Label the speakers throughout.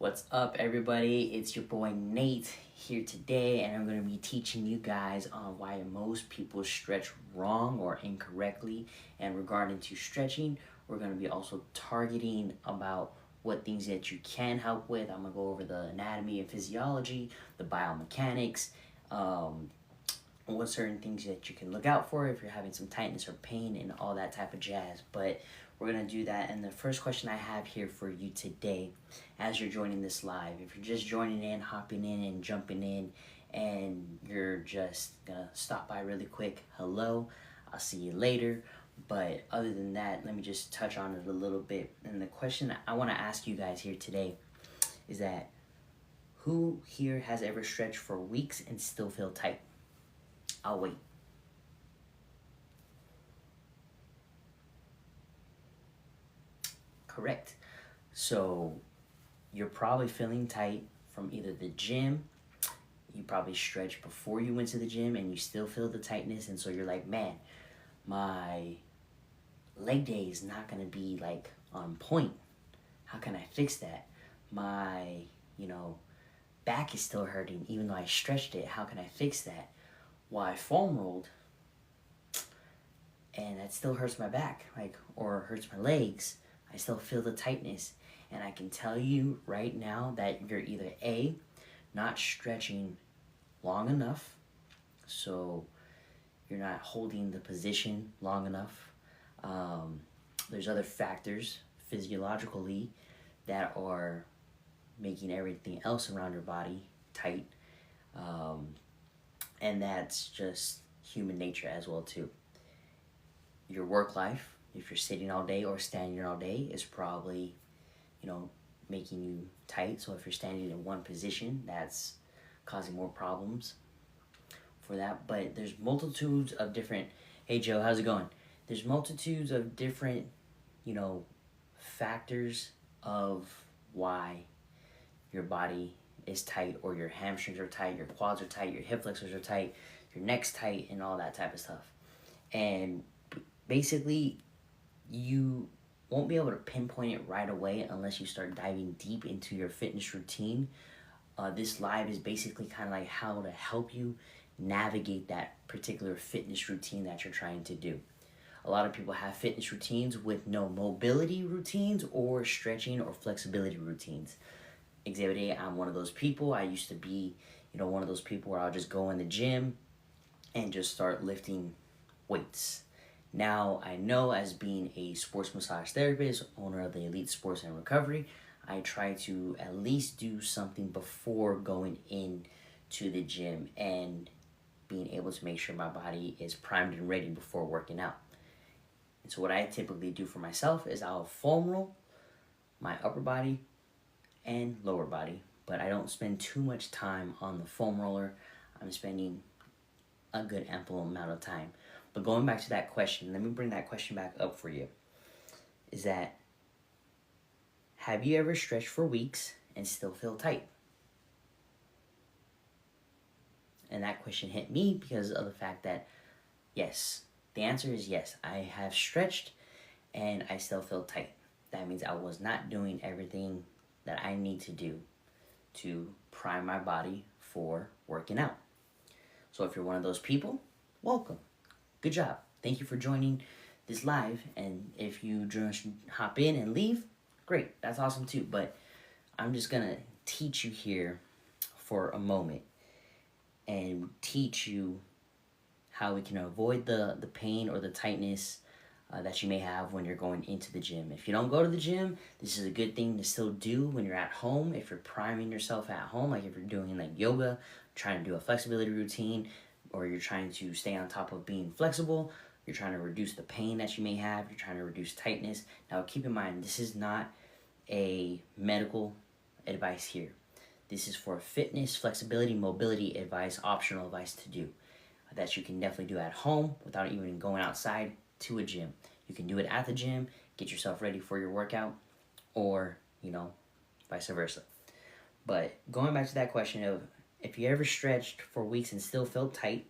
Speaker 1: What's up, everybody? It's your boy Nate here today, and I'm going to be teaching you guys on why most people stretch wrong or incorrectly. And regarding to stretching, we're going to be also targeting about what things that you can help with. I'm going to go over the anatomy and physiology, the biomechanics, what certain things that you can look out for if you're having some tightness or pain and all that type of jazz. But we're going to do that. And the first question I have here for you today, as you're joining this live, if you're just joining in, hopping in and jumping in, and you're just going to stop by really quick, hello, I'll see you later. But other than that, let me just touch on it a little bit. And the question I want to ask you guys here today is that who here has ever stretched for weeks and still feel tight? I'll wait. Correct. So you're probably feeling tight from either the gym. You probably stretched before you went to the gym and you still feel the tightness, and so you're like, man, my leg day is not gonna be like on point. How can I fix that? My, back is still hurting even though I stretched it. How can I fix that? Well, I foam rolled and that still hurts my back, or hurts my legs. I still feel the tightness. And I can tell you right now that you're either A, not stretching long enough, so you're not holding the position long enough. There's other factors physiologically that are making everything else around your body tight. And that's just human nature as well too. Your work life, if you're sitting all day or standing all day, is probably, making you tight. So if you're standing in one position, that's causing more problems for that. But there's multitudes of different, hey Joe, how's it going? There's multitudes of different, factors of why your body is tight, or your hamstrings are tight, your quads are tight, your hip flexors are tight, your neck's tight, and all that type of stuff. And basically, you won't be able to pinpoint it right away unless you start diving deep into your fitness routine. This live is basically kind of like how to help you navigate that particular fitness routine that you're trying to do. A lot of people have fitness routines with no mobility routines or stretching or flexibility routines. Exhibit A, I'm one of those people. I used to be, one of those people where I'll just go in the gym and just start lifting weights. Now, I know, as being a sports massage therapist, owner of the Elite Sports and Recovery, I try to at least do something before going in to the gym and being able to make sure my body is primed and ready before working out. And so what I typically do for myself is I'll foam roll my upper body and lower body, but I don't spend too much time on the foam roller. I'm spending a good ample amount of time. But going back to that question, let me bring that question back up for you. Is that, have you ever stretched for weeks and still feel tight? And that question hit me because of the fact that, yes, the answer is yes. I have stretched and I still feel tight. That means I was not doing everything that I need to do to prime my body for working out. So if you're one of those people, welcome. Good job. Thank you for joining this live. And if you just hop in and leave, great. That's awesome too. But I'm just going to teach you here for a moment and teach you how we can avoid the pain or the tightness that you may have when you're going into the gym. If you don't go to the gym, this is a good thing to still do when you're at home. If you're priming yourself at home, like if you're doing like yoga, trying to do a flexibility routine, or you're trying to stay on top of being flexible, you're trying to reduce the pain that you may have, you're trying to reduce tightness. Now keep in mind, this is not a medical advice here. This is for fitness, flexibility, mobility advice, optional advice to do that you can definitely do at home without even going outside to a gym. You can do it at the gym, get yourself ready for your workout, or, vice versa. But going back to that question of, if you ever stretched for weeks and still felt tight,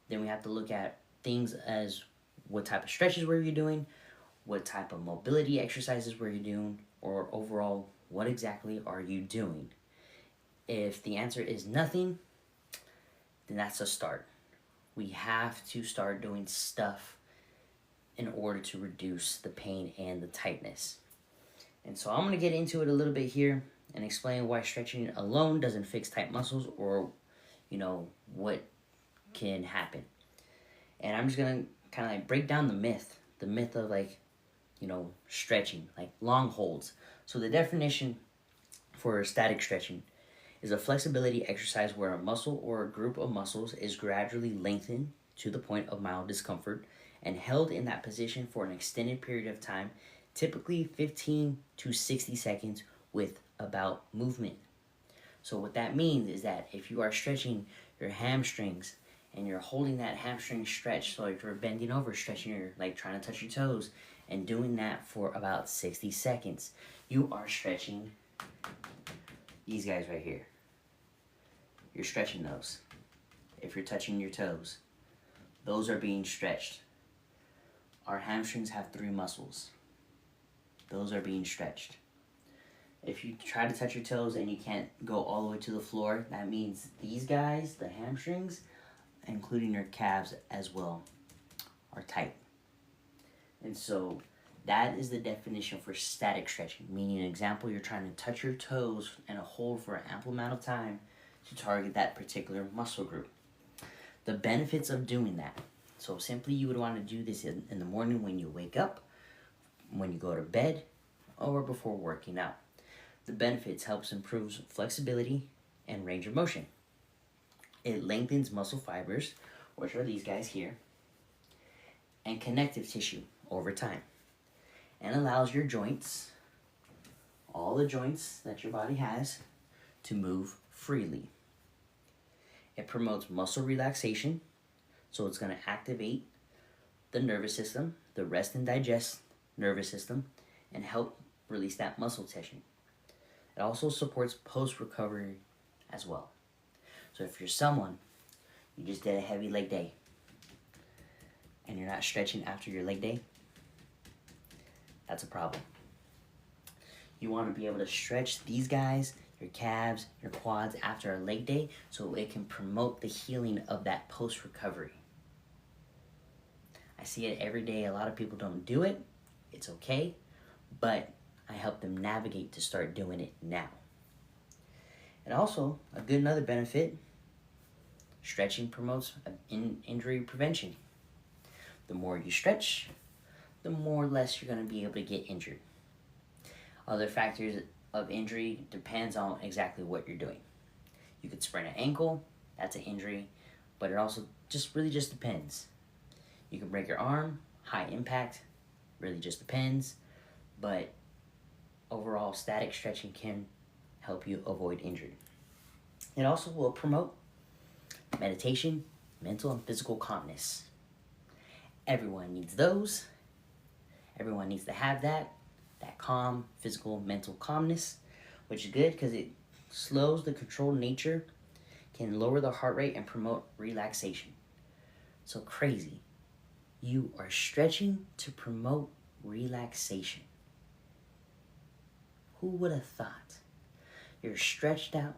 Speaker 1: then we have to look at things as what type of stretches were you doing, what type of mobility exercises were you doing, or overall, what exactly are you doing? If the answer is nothing, then that's a start. We have to start doing stuff in order to reduce the pain and the tightness. And so I'm going to get into it a little bit here and explain why stretching alone doesn't fix tight muscles, or, what can happen. And I'm just going to kind of like break down the myth of stretching, like long holds. So the definition for static stretching is a flexibility exercise where a muscle or a group of muscles is gradually lengthened to the point of mild discomfort and held in that position for an extended period of time, typically 15 to 60 seconds without movement. So what that means is that if you are stretching your hamstrings and you're holding that hamstring stretch, so if you're bending over, stretching your, like trying to touch your toes, and doing that for about 60 seconds, you are stretching these guys right here. You're stretching those. If you're touching your toes, those are being stretched. Our hamstrings have 3 muscles. Those are being stretched. If you try to touch your toes and you can't go all the way to the floor, that means these guys, the hamstrings, including your calves as well, are tight. And so that is the definition for static stretching, meaning, an example, you're trying to touch your toes and hold for an ample amount of time to target that particular muscle group. The benefits of doing that. So simply, you would want to do this in the morning when you wake up, when you go to bed, or before working out. The benefits helps improve flexibility and range of motion. It lengthens muscle fibers, which are these guys here, and connective tissue over time, and allows your joints, all the joints that your body has, to move freely. It promotes muscle relaxation, so it's going to activate the nervous system, the rest and digest nervous system, and help release that muscle tension. It also supports post-recovery as well. So if you're someone, you just did a heavy leg day, and you're not stretching after your leg day, that's a problem. You want to be able to stretch these guys, your calves, your quads after a leg day, so it can promote the healing of that post-recovery. I see it every day. A lot of people don't do it. It's okay, but I help them navigate to start doing it now. And also, another benefit, stretching promotes injury prevention. The more you stretch, the more less you're going to be able to get injured. Other factors of injury depends on exactly what you're doing. You could sprain an ankle, that's an injury, but it also just depends. You can break your arm, high impact, really just depends, but overall, static stretching can help you avoid injury. It also will promote meditation, mental and physical calmness. Everyone needs those. Everyone needs to have that calm, physical, mental calmness, which is good because it slows the controlled nature, can lower the heart rate, and promote relaxation. So crazy. You are stretching to promote relaxation. Who would have thought? You're stressed out,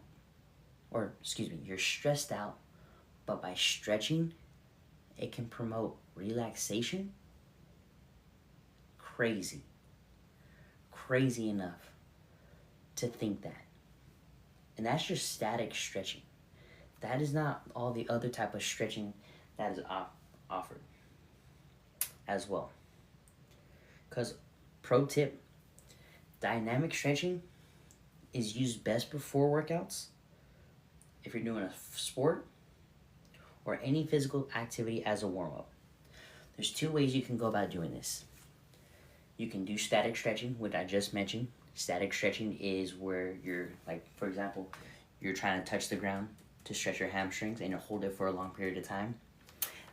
Speaker 1: but by stretching, it can promote relaxation? Crazy enough to think that. And that's just static stretching. That is not all the other type of stretching that is offered as well. Because, pro tip, dynamic stretching is used best before workouts, if you're doing a sport or any physical activity as a warm-up. There's 2 ways you can go about doing this. You can do static stretching, which I just mentioned. Static stretching is where you're, like, for example, you're trying to touch the ground to stretch your hamstrings and you hold it for a long period of time.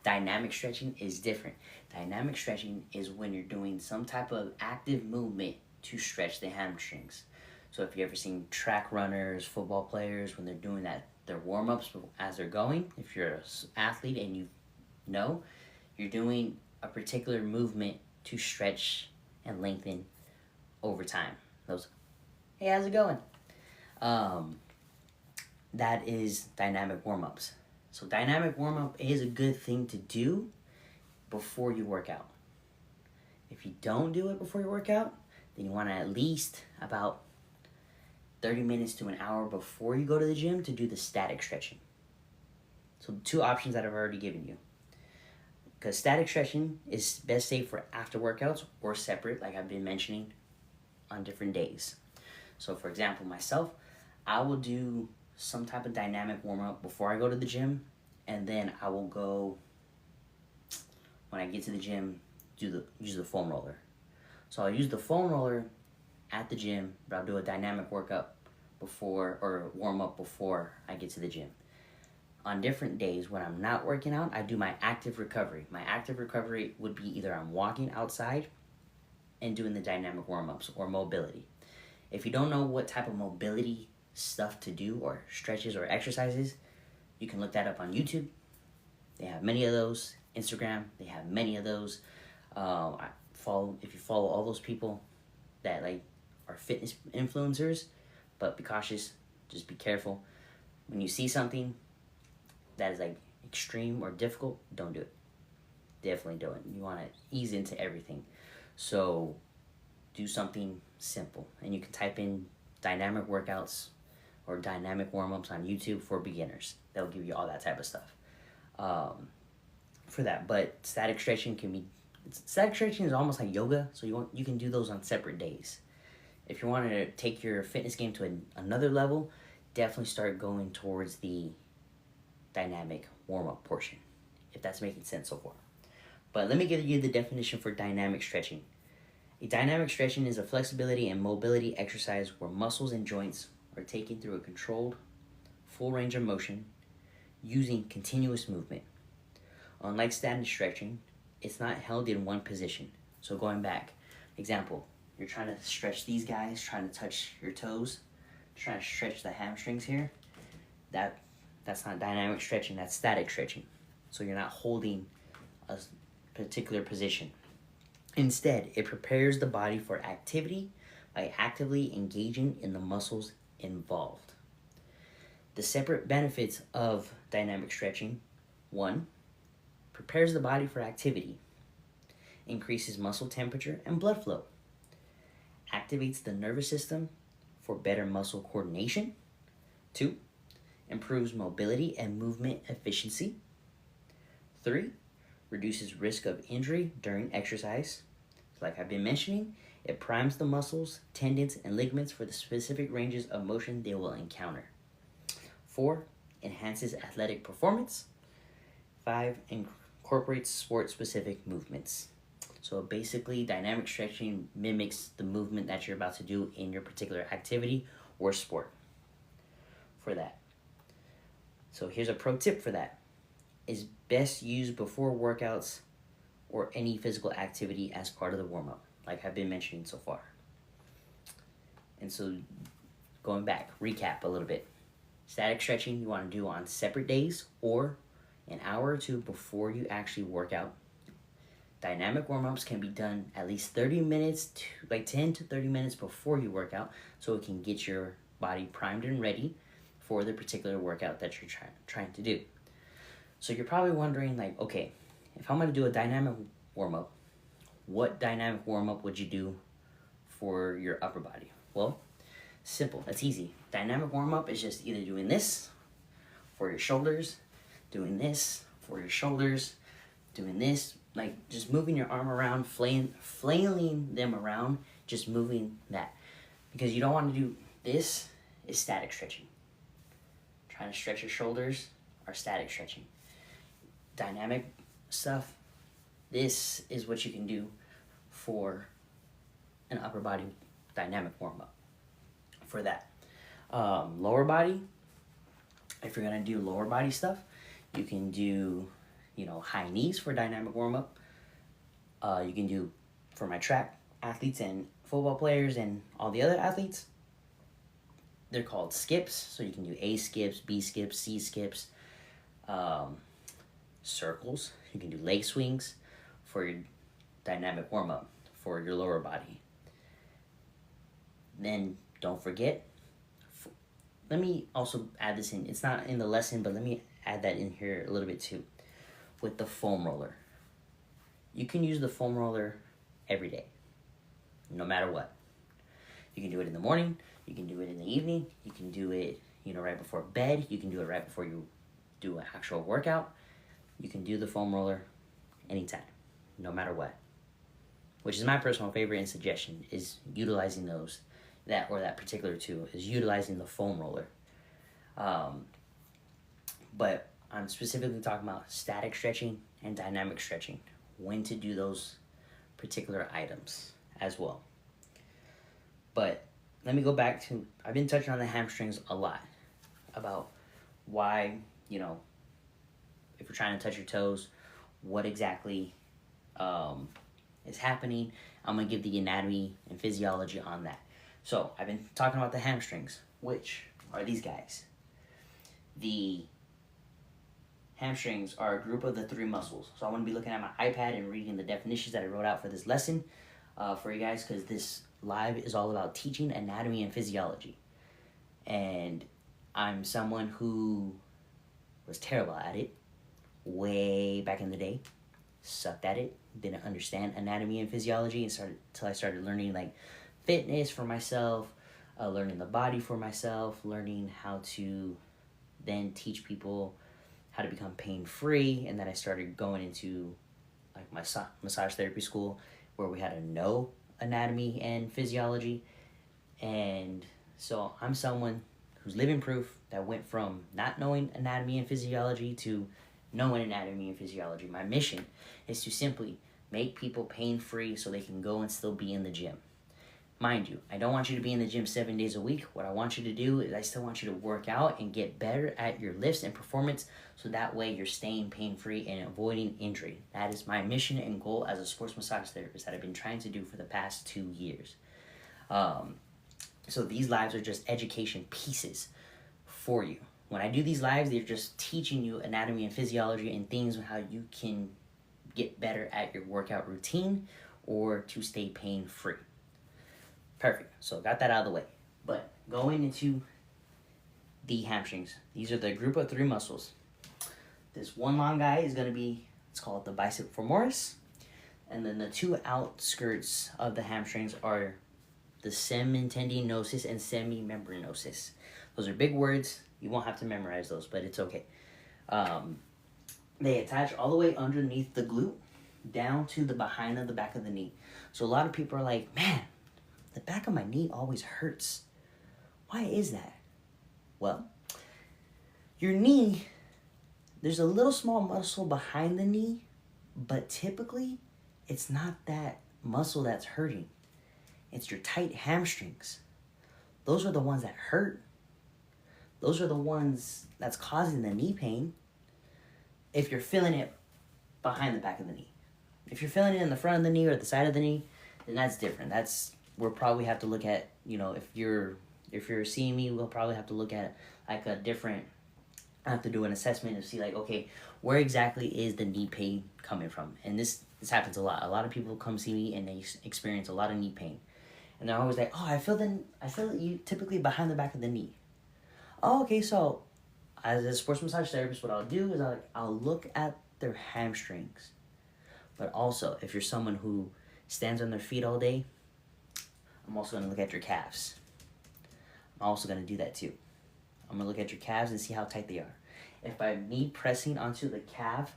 Speaker 1: Dynamic stretching is different. Dynamic stretching is when you're doing some type of active movement to stretch the hamstrings. So if you ever seen track runners, football players, when they're doing that, their warm-ups as they're going, if you're an athlete and you know, you're doing a particular movement to stretch and lengthen over time. Those, hey, how's it going? Um, that is dynamic warm-ups. So dynamic warm-up is a good thing to do before you work out. If you don't do it before you work out, then you want to at least about 30 minutes to an hour before you go to the gym to do the static stretching. So 2 options that I've already given you. Because static stretching is best saved for after workouts or separate, like I've been mentioning, on different days. So for example, myself, I will do some type of dynamic warm-up before I go to the gym, and then I will go, when I get to the gym, use the foam roller. So I'll use the foam roller at the gym, but I'll do a dynamic workout before, or warm up before I get to the gym. On different days when I'm not working out, I do my active recovery. My active recovery would be either I'm walking outside and doing the dynamic warm-ups or mobility. If you don't know what type of mobility stuff to do or stretches or exercises, you can look that up on YouTube. They have many of those. Instagram, they have many of those. If you follow all those people that like are fitness influencers, but be cautious, just be careful. When you see something that is like extreme or difficult, don't do it. Definitely don't. You want to ease into everything. So do something simple, and you can type in dynamic workouts or dynamic warm-ups on YouTube for beginners. They'll give you all that type of stuff for that. But static stretching is almost like yoga, so you can do those on separate days. If you want to take your fitness game to another level, definitely start going towards the dynamic warm-up portion, if that's making sense so far. But let me give you the definition for dynamic stretching. A dynamic stretching is a flexibility and mobility exercise where muscles and joints are taken through a controlled, full range of motion using continuous movement. Unlike static stretching, it's not held in one position. So going back, example, you're trying to stretch these guys, trying to touch your toes, trying to stretch the hamstrings here. That's not dynamic stretching, that's static stretching. So you're not holding a particular position. Instead, it prepares the body for activity by actively engaging in the muscles involved. The separate benefits of dynamic stretching: 1. Prepares the body for activity, increases muscle temperature and blood flow, activates the nervous system for better muscle coordination. 2. Improves mobility and movement efficiency. 3. Reduces risk of injury during exercise. Like I've been mentioning, it primes the muscles, tendons, and ligaments for the specific ranges of motion they will encounter. 4. Enhances athletic performance. 5. Incorporates sport-specific movements. So basically, dynamic stretching mimics the movement that you're about to do in your particular activity or sport for that. So here's a pro tip for that. Is best used before workouts or any physical activity as part of the warm-up, like I've been mentioning so far. And so going back, recap a little bit. Static stretching you want to do on separate days or an hour or two before you actually work out. Dynamic warm-ups can be done at least 30 minutes to like 10 to 30 minutes before you work out, so it can get your body primed and ready for the particular workout that you're trying to do. So you're probably wondering, like, okay, if I'm going to do a dynamic warm-up, what dynamic warm-up would you do for your upper body? Well, simple. That's easy. Dynamic warm-up is just either doing this for your shoulders, doing this for your shoulders, doing this, like just moving your arm around, flailing them around, just moving that. Because you don't want to do this is static stretching. Trying to stretch your shoulders are static stretching. Dynamic stuff, this is what you can do for an upper body dynamic warm-up for that. Lower body, if you're going to do lower body stuff, you can do, high knees for dynamic warm-up. You can do, for my track athletes and football players and all the other athletes, they're called skips. So you can do A skips, B skips, C skips, circles. You can do leg swings for your dynamic warm-up for your lower body. Then don't forget, let me also add this in. It's not in the lesson, but let me add that in here a little bit too. With the foam roller. You can use the foam roller every day, no matter what. You can do it in the morning, you can do it in the evening, you can do it, right before bed, you can do it right before you do an actual workout. You can do the foam roller anytime, no matter what. Which is my personal favorite and suggestion, is utilizing that particular tool, is utilizing the foam roller. But I'm specifically talking about static stretching and dynamic stretching, when to do those particular items as well. But let me go back to, I've been touching on the hamstrings a lot, about why, if you're trying to touch your toes, what exactly is happening. I'm going to give the anatomy and physiology on that. So I've been talking about the hamstrings, which are these guys. The hamstrings are a group of the 3 muscles. So I want to be looking at my iPad and reading the definitions that I wrote out for this lesson for you guys, because this live is all about teaching anatomy and physiology. And I'm someone who was terrible at it way back in the day. Sucked at it. Didn't understand anatomy and physiology until I started learning like fitness for myself, learning the body for myself, learning how to then teach people how to become pain-free. And then I started going into like my massage therapy school, where we had to know anatomy and physiology. And so I'm someone who's living proof that went from not knowing anatomy and physiology to knowing anatomy and physiology. My mission is to simply make people pain-free so they can go and still be in the gym. Mind you, I don't want you to be in the gym 7 days a week. What I want you to do is I still want you to work out and get better at your lifts and performance, so that way you're staying pain-free and avoiding injury. That is my mission and goal as a sports massage therapist that I've been trying to do for the past 2 years. So these lives are just education pieces for you. When I do these lives, they're just teaching you anatomy and physiology and things on how you can get better at your workout routine or to stay pain-free. Perfect. So got that out of the way. But going into the hamstrings, these are the group of 3 muscles. This one long guy is going to be, it's called the bicep femoris. And then the 2 outskirts of the hamstrings are the semitendinosus and semimembranosus. Those are big words. You won't have to memorize those, but it's okay. They attach all the way underneath the glute down to the behind of the back of the knee. So a lot of people are like, man, the back of my knee always hurts. Why is that? Well, your knee, there's a little small muscle behind the knee, but typically it's not that muscle that's hurting. It's your tight hamstrings. Those are the ones that hurt. Those are the ones that's causing the knee pain if you're feeling it behind the back of the knee. If you're feeling it in the front of the knee or the side of the knee, then that's different. We'll probably have to look at, if you're seeing me, we'll probably have to look at like I have to do an assessment and see like, okay, where exactly is the knee pain coming from? And this happens a lot. A lot of people come see me and they experience a lot of knee pain. And they're always like, oh, I feel you typically behind the back of the knee. Oh, okay, so as a sports massage therapist, what I'll do is I'll look at their hamstrings. But also, if you're someone who stands on their feet all day, I'm also going to look at your calves. I'm also going to do that too. I'm going to look at your calves and see how tight they are. If I'm me pressing onto the calf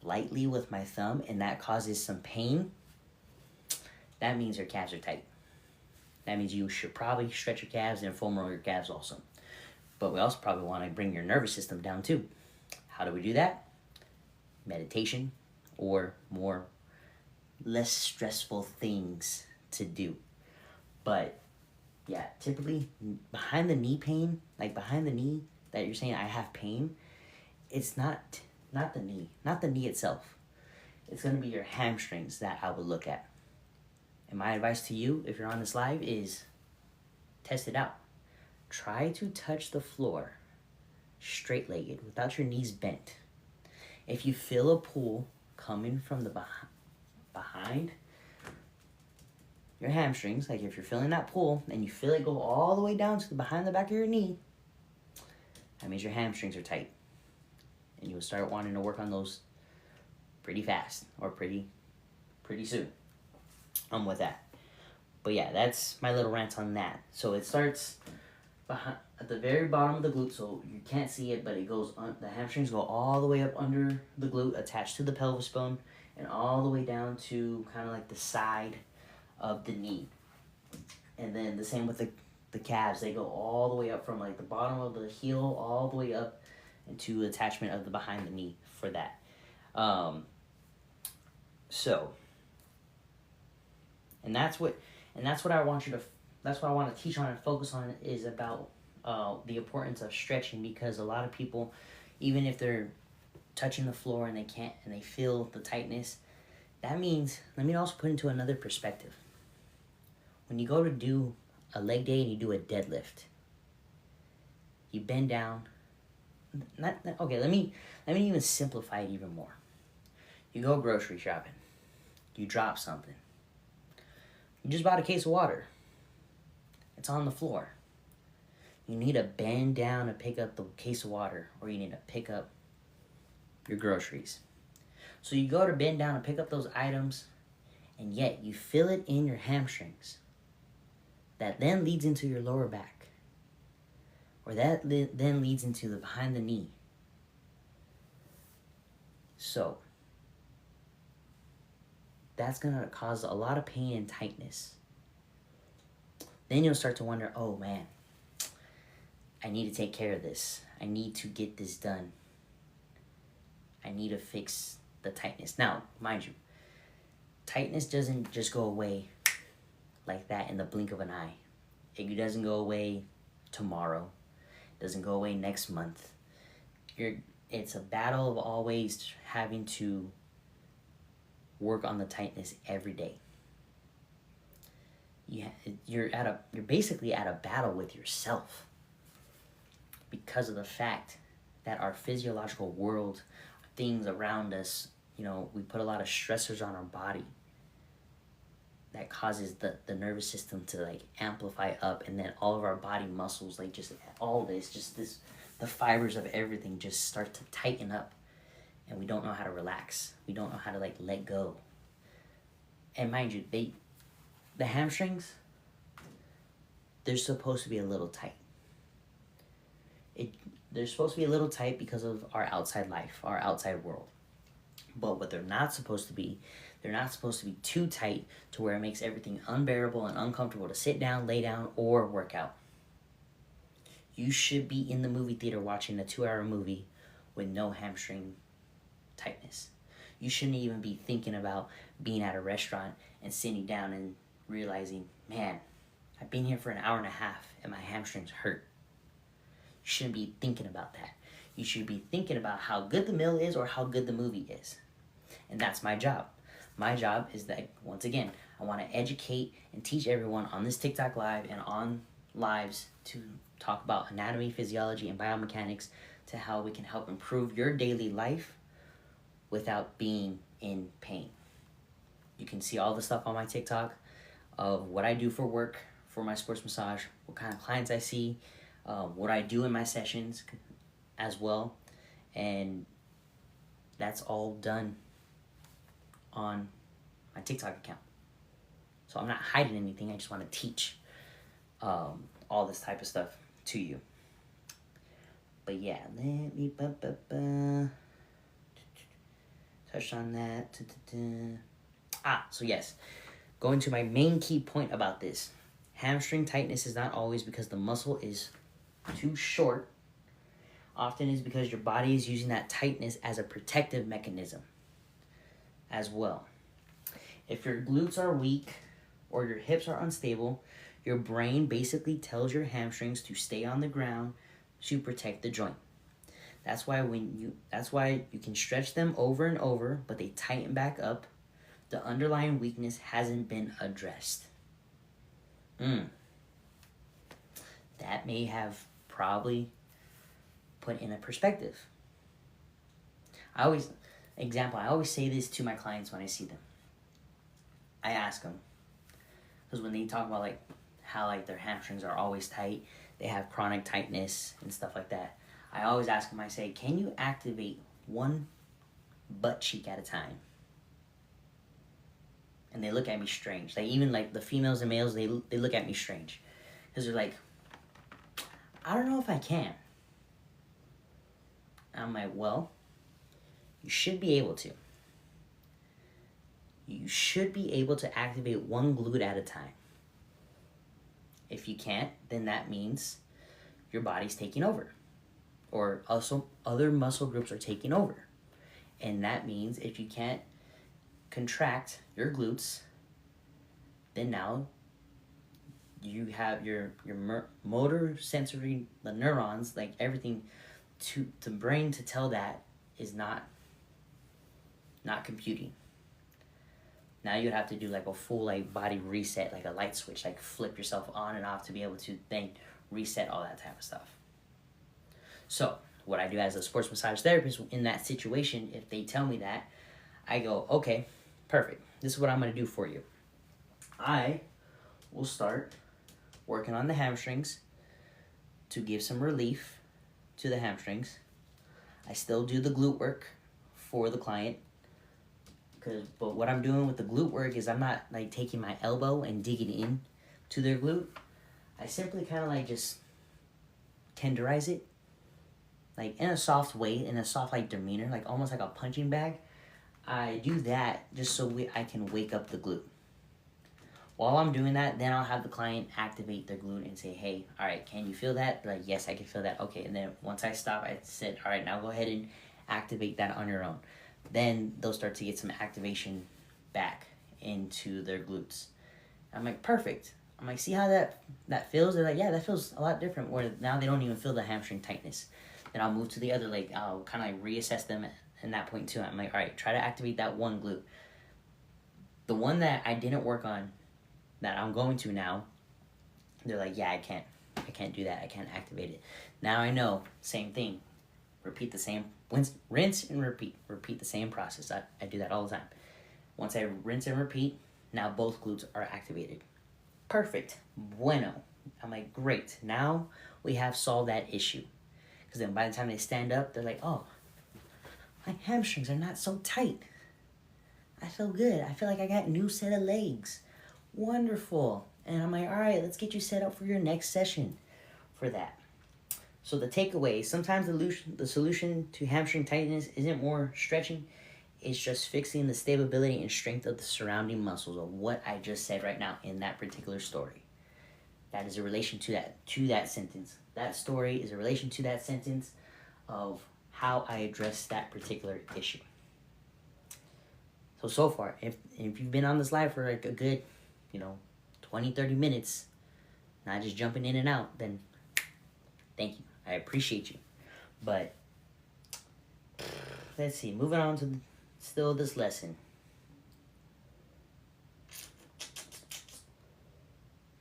Speaker 1: lightly with my thumb and that causes some pain, that means your calves are tight. That means you should probably stretch your calves and foam roll your calves also. But we also probably want to bring your nervous system down too. How do we do that? Meditation or less stressful things to do. But yeah, typically behind the knee pain, like behind the knee that you're saying I have pain, it's not the knee itself. It's going to be your hamstrings that I would look at. And my advice to you, if you're on this live, is test it out. Try to touch the floor straight-legged without your knees bent. If you feel a pull coming from the behind, your hamstrings, like if you're feeling that pull and you feel it go all the way down to the behind the back of your knee, that means your hamstrings are tight. And you'll start wanting to work on those pretty fast or pretty soon. I'm with that. But yeah, that's my little rant on that. So it starts behind, at the very bottom of the glute, so you can't see it, but it goes on. The hamstrings go all the way up under the glute, attached to the pelvis bone, and all the way down to kind of like the side of the knee. And then the same with the calves. They go all the way up from like the bottom of the heel all the way up into attachment of the behind the knee for that. So, and that's what I want you to. That's what I want to teach on and focus on is about the importance of stretching, because a lot of people, even if they're touching the floor and they can't and they feel the tightness, that means, let me also put into another perspective. When you go to do a leg day and you do a deadlift, you bend down. Okay, let me even simplify it even more. You go grocery shopping. You drop something. You just bought a case of water. It's on the floor. You need to bend down to pick up the case of water, or you need to pick up your groceries. So you go to bend down and pick up those items, and yet you feel it in your hamstrings. That then leads into your lower back, or that then leads into the behind the knee. So that's going to cause a lot of pain and tightness. Then you'll start to wonder, oh man, I need to take care of this. I need to get this done. I need to fix the tightness. Now, mind you, tightness doesn't just go away like that in the blink of an eye. It doesn't go away tomorrow. It doesn't go away next month. It's a battle of always having to work on the tightness every day. You're basically at a battle with yourself, because of the fact that our physiological world, things around us, we put a lot of stressors on our body that causes the nervous system to like amplify up, and then all of our body muscles, like just all this, the fibers of everything just start to tighten up, and we don't know how to relax. We don't know how to like let go. And mind you, the hamstrings, they're supposed to be a little tight. They're supposed to be a little tight because of our outside life, our outside world. But what they're not supposed to be too tight to where it makes everything unbearable and uncomfortable to sit down, lay down, or work out. You should be in the movie theater watching a 2-hour movie with no hamstring tightness. You shouldn't even be thinking about being at a restaurant and sitting down and realizing, man, I've been here for an hour and a half and my hamstrings hurt. You shouldn't be thinking about that. You should be thinking about how good the meal is or how good the movie is. And that's my job. My job is that, once again, I want to educate and teach everyone on this TikTok live and on lives to talk about anatomy, physiology, and biomechanics, to how we can help improve your daily life without being in pain. You can see all the stuff on my TikTok of what I do for work for my sports massage, what kind of clients I see, what I do in my sessions as well. And that's all done on my TikTok account. So I'm not hiding anything. I just want to teach all this type of stuff to you. But yeah, let me touch on that. So yes, going to my main key point about this. Hamstring tightness is not always because the muscle is too short. Often is because your body is using that tightness as a protective mechanism as well. If your glutes are weak or your hips are unstable, your brain basically tells your hamstrings to stay on the ground to protect the joint. That's why you can stretch them over and over, but they tighten back up. The underlying weakness hasn't been addressed. That may have probably put in a perspective. I always say this to my clients when I see them. I ask them, Because when they talk about like how like their hamstrings are always tight, they have chronic tightness and stuff like that. I always ask them, I say, can you activate one butt cheek at a time? And they look at me strange. Like even like the females and males, they look at me strange. Because they're like, I don't know if I can. I'm like, well, you should be able to. You should be able to activate one glute at a time. If you can't, then that means your body's taking over. Or also other muscle groups are taking over. And that means if you can't contract your glutes, then now you have your motor sensory, the neurons, like everything to the brain to tell that is not computing. Now you'd have to do like a full like body reset, like a light switch, like flip yourself on and off to be able to then reset all that type of stuff. So what I do as a sports massage therapist in that situation, if they tell me that, I go, okay, perfect. This is what I'm going to do for you. I will start working on the hamstrings to give some relief to the hamstrings. I still do the glute work for the client. But what I'm doing with the glute work is I'm not like taking my elbow and digging in to their glute. I simply kind of like just tenderize it, like in a soft way, in a soft like demeanor, like almost like a punching bag. I do that just so I can wake up the glute. While I'm doing that, then I'll have the client activate their glute and say, hey, all right, can you feel that? They're like, yes, I can feel that. Okay, and then once I stop, I said, all right, now go ahead and activate that on your own. Then they'll start to get some activation back into their glutes. I'm like, perfect. I'm like, see how that feels? They're like, yeah, that feels a lot different. Where now they don't even feel the hamstring tightness. Then I'll move to the other leg. I'll kind of like reassess them in that point too. I'm like, all right, try to activate that one glute. The one that I didn't work on, that I'm going to now, they're like, yeah, I can't do that. I can't activate it. Now I know, same thing. Repeat the same, rinse and repeat the same process. I do that all the time. Once I rinse and repeat, now both glutes are activated. Perfect. Bueno. I'm like, great. Now we have solved that issue. Because then by the time they stand up, they're like, oh, my hamstrings are not so tight. I feel good. I feel like I got a new set of legs. Wonderful. And I'm like, all right, let's get you set up for your next session for that. So the takeaway, sometimes the solution to hamstring tightness isn't more stretching. It's just fixing the stability and strength of the surrounding muscles of what I just said right now in that particular story. That is a relation to that sentence. That story is a relation to that sentence of how I address that particular issue. So far, if you've been on this live for like a good, 20, 30 minutes, not just jumping in and out, then thank you. I appreciate you. But let's see, moving on to still this lesson.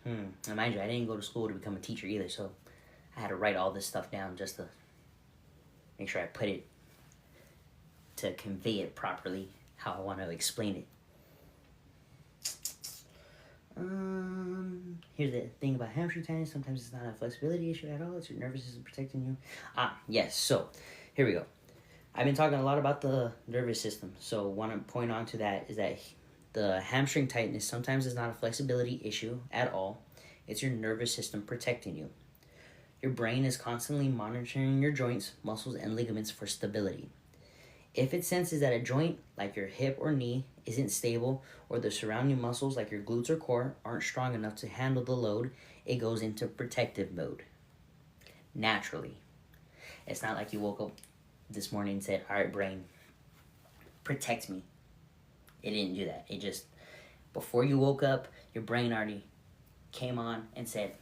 Speaker 1: And mind you, I didn't go to school to become a teacher either, so I had to write all this stuff down just to make sure I put it to convey it properly, how I want to explain it. Here's the thing about hamstring tightness. Sometimes it's not a flexibility issue at all. It's your nervous system protecting you. Yes. So, here we go. I've been talking a lot about the nervous system. So, want to point on to that is that the hamstring tightness sometimes is not a flexibility issue at all. It's your nervous system protecting you. Your brain is constantly monitoring your joints, muscles, and ligaments for stability. If it senses that a joint, like your hip or knee, isn't stable, or the surrounding muscles, like your glutes or core, aren't strong enough to handle the load, it goes into protective mode. Naturally. It's not like you woke up this morning and said, all right, brain, protect me. It didn't do that. It just, before you woke up, your brain already came on and said,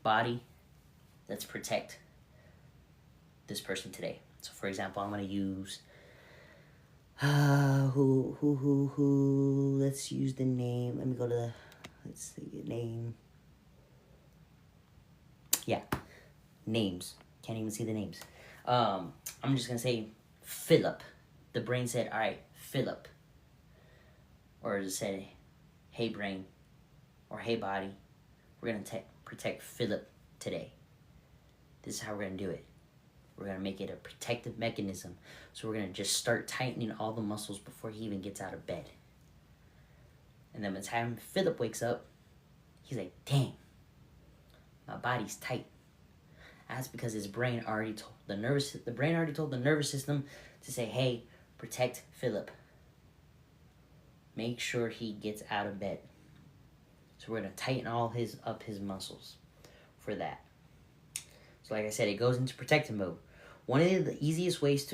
Speaker 1: body, let's protect this person today. So, for example, I'm going to use... let's use the name. Let me go to let's see the name. Yeah, names. Can't even see the names. I'm just gonna say Philip. The brain said, all right, Philip. Or it said, hey brain, or hey body, we're going to protect Philip today. This is how we're going to do it. We're going to make it a protective mechanism. So we're going to just start tightening all the muscles before he even gets out of bed. And then by the time Philip wakes up, he's like, dang, my body's tight. That's because his brain already told the nervous system to say, hey, protect Philip. Make sure he gets out of bed. So we're going to tighten all his muscles for that. So like I said, it goes into protective mode. One of the easiest ways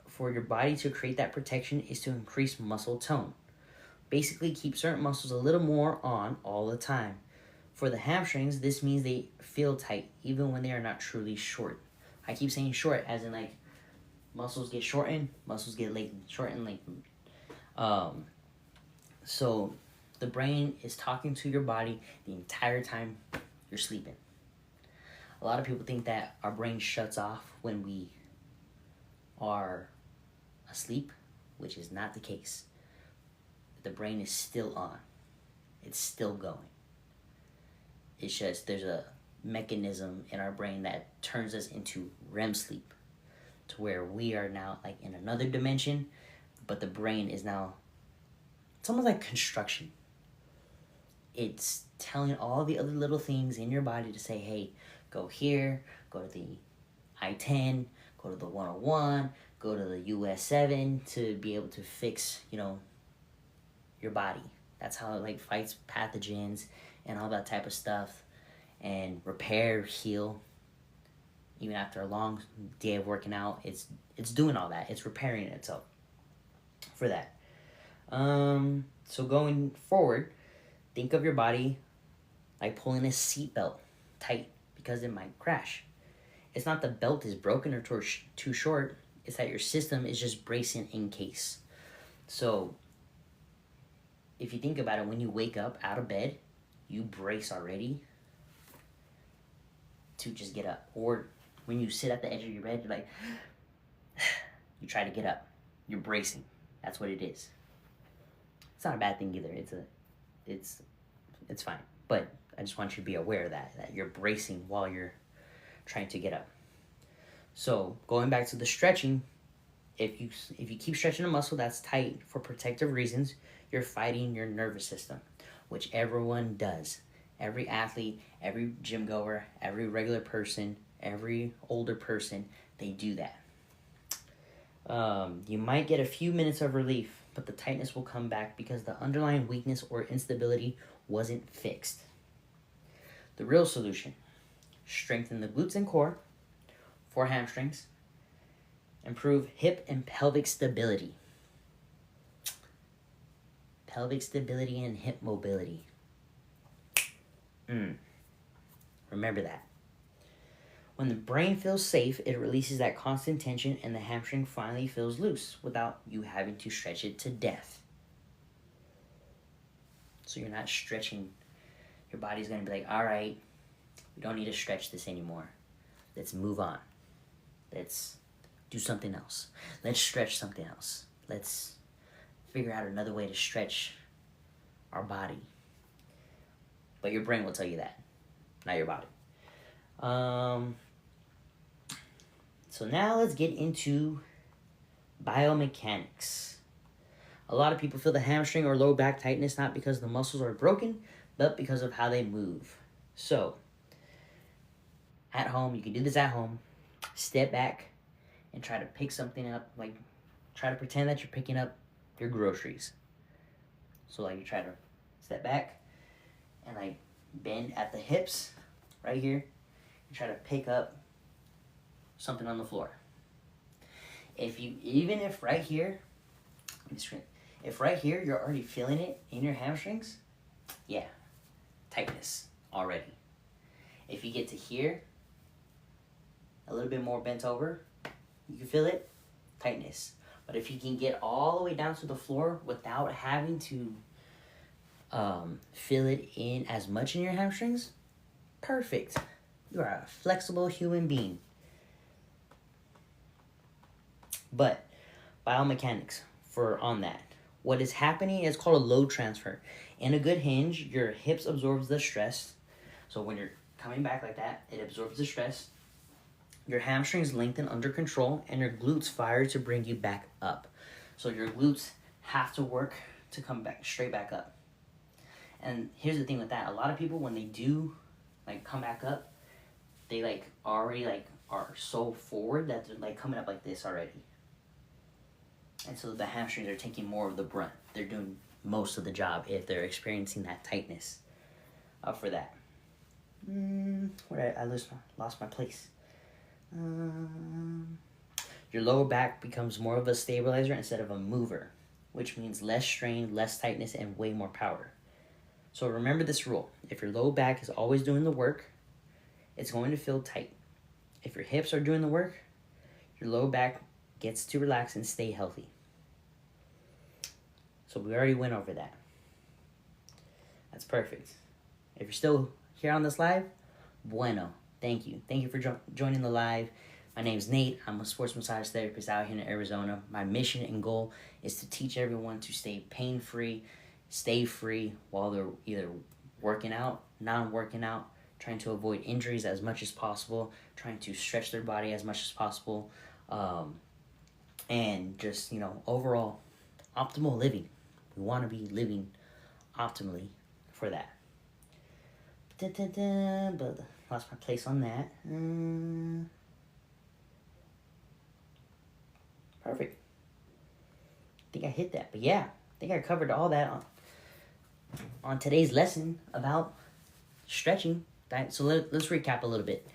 Speaker 1: for your body to create that protection is to increase muscle tone. Basically, keep certain muscles a little more on all the time. For the hamstrings, this means they feel tight even when they are not truly short. I keep saying short as in like muscles get shortened, muscles get lengthened, shortened, lengthened. So the brain is talking to your body the entire time you're sleeping. A lot of people think that our brain shuts off when we are asleep, which is not the case. The brain is still on. It's still going. It's just there's a mechanism in our brain that turns us into REM sleep, to where we are now like in another dimension, but the brain is now, it's almost like construction. It's telling all the other little things in your body to say, hey, go here, go to the I-10, go to the 101, go to the US 7 to be able to fix, your body. That's how it like fights pathogens and all that type of stuff, and repair, heal. Even after a long day of working out, it's doing all that. It's repairing itself for that. So going forward, think of your body like pulling a seatbelt tight because it might crash. It's not the belt is broken or too short. It's that your system is just bracing in case. So if you think about it, when you wake up out of bed, you brace already to just get up. Or when you sit at the edge of your bed, you're like, you try to get up. You're bracing. That's what it is. It's not a bad thing either. It's fine. But I just want you to be aware of that you're bracing while you're trying to get up. So going back to the stretching, if you keep stretching a muscle that's tight for protective reasons, you're fighting your nervous system, which everyone does. Every athlete, every gym goer, every regular person, every older person, they do that. You might get a few minutes of relief, but the tightness will come back because the underlying weakness or instability wasn't fixed. The real solution: strengthen the glutes and core for hamstrings, improve hip and pelvic stability. Pelvic stability and hip mobility. Remember that. When the brain feels safe, it releases that constant tension and the hamstring finally feels loose without you having to stretch it to death. So you're not stretching. Your body's going to be like, all right, we don't need to stretch this anymore. Let's move on. Let's do something else. Let's stretch something else. Let's figure out another way to stretch our body. But your brain will tell you that, not your body. So now let's get into biomechanics. A lot of people feel the hamstring or lower back tightness not because the muscles are broken, but because of how they move. So, at home, you can do this at home. Step back and try to pick something up. Like, try to pretend that you're picking up your groceries. So, like, you try to step back and, like, bend at the hips right here. You try to pick up something on the floor. If right here you're already feeling it in your hamstrings, yeah, tightness already. If you get to here, a little bit more bent over, you can feel it, tightness. But if you can get all the way down to the floor without having to feel it in as much in your hamstrings, perfect. You are a flexible human being. But biomechanics on that. What is happening is called a load transfer. In a good hinge, your hips absorbs the stress. So when you're coming back like that, it absorbs the stress. Your hamstrings lengthen under control, and your glutes fire to bring you back up. So your glutes have to work to come back straight back up. And here's the thing with that: a lot of people, when they do like come back up, they like already like are so forward that they're like coming up like this already. And so the hamstrings are taking more of the brunt. They're doing most of the job if they're experiencing that tightness. For that. Where I lost my place. Your lower back becomes more of a stabilizer instead of a mover, which means less strain, less tightness, and way more power. So remember this rule. If your low back is always doing the work, it's going to feel tight. If your hips are doing the work, your low back gets to relax and stay healthy. So we already went over that. That's perfect. If you're still here on this live, bueno. Thank you. Thank you for joining the live. My name is Nate. I'm a sports massage therapist out here in Arizona. My mission and goal is to teach everyone to stay pain-free, stay free while they're either working out, non-working out, trying to avoid injuries as much as possible, trying to stretch their body as much as possible, and just, overall optimal living. We want to be living optimally for that. But lost my place on that. Perfect. I think I hit that. But yeah, I think I covered all that on today's lesson about stretching. So let's recap a little bit.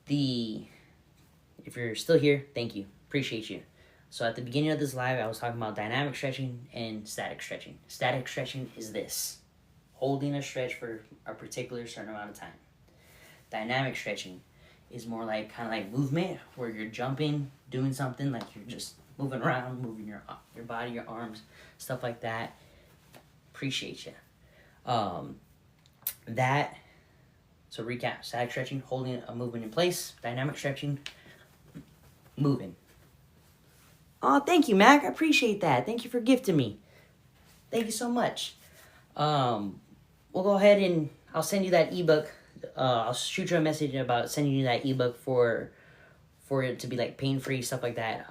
Speaker 1: If you're still here, thank you. Appreciate you. So at the beginning of this live, I was talking about dynamic stretching and static stretching. Static stretching is this: holding a stretch for a particular certain amount of time. Dynamic stretching is more like kind of like movement, where you're jumping, doing something, like you're just moving around, moving your body, your arms, stuff like that. Appreciate you. So recap: static stretching, holding a movement in place; dynamic stretching, moving. Oh, thank you, Mac. I appreciate that. Thank you for gifting me. Thank you so much. We'll go ahead and I'll send you that ebook. I'll shoot you a message about sending you that ebook for it to be like pain-free, stuff like that,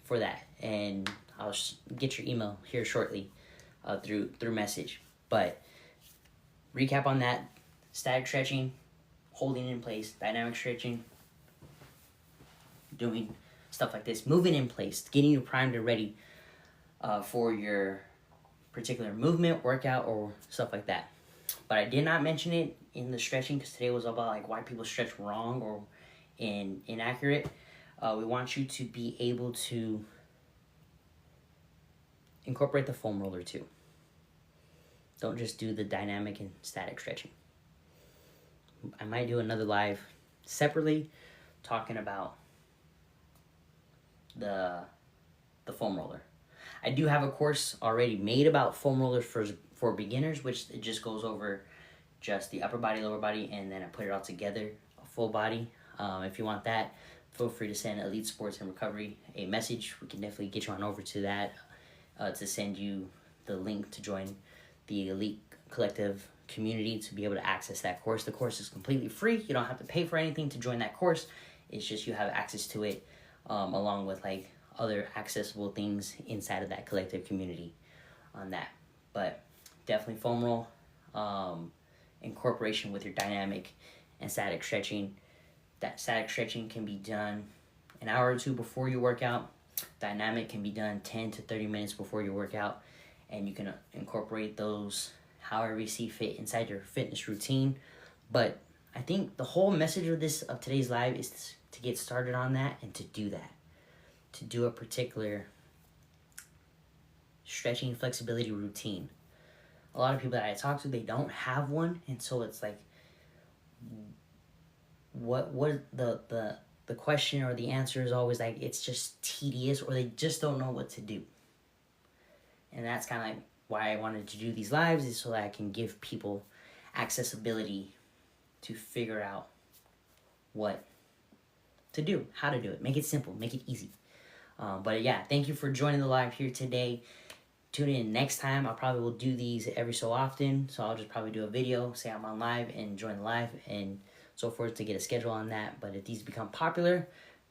Speaker 1: for that. And I'll get your email here shortly through message. But recap on that: static stretching, holding in place; dynamic stretching, doing stuff like this, moving in place, getting you primed and ready for your particular movement, workout, or stuff like that. But I did not mention it in the stretching because today was about like why people stretch wrong or inaccurate. We want you to be able to incorporate the foam roller too. Don't just do the dynamic and static stretching. I might do another live separately talking about the foam roller. I do have a course already made about foam rollers for beginners, which it just goes over just the upper body, lower body, and then I put it all together, a full body. If you want that, feel free to send Elite Sports and Recovery a message. We can definitely get you on over to that to send you the link to join the Elite Collective community to be able to access that course. The course is completely free. You don't have to pay for anything to join that course. It's just you have access to it along with like other accessible things inside of that collective community on that. But definitely foam roll incorporation with your dynamic and static stretching. That static stretching can be done an hour or two before you work out. Dynamic can be done 10 to 30 minutes before you work out, and you can incorporate those however you see fit inside your fitness routine. But I think the whole message of today's live is to get started on that and to do that. To do a particular stretching flexibility routine. A lot of people that I talk to, they don't have one, and so it's like, what the question or the answer is always like, it's just tedious, or they just don't know what to do. And that's kind of like why I wanted to do these lives, is so that I can give people accessibility to figure out what to do, how to do it, make it simple, make it easy. But yeah, thank you for joining the live here today. tune in next time. I probably will do these every so often. So I'll just probably do a video, say I'm on live, and join the live and so forth to get a schedule on that. But if these become popular,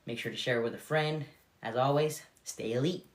Speaker 1: make sure to share it with a friend. As always, stay elite.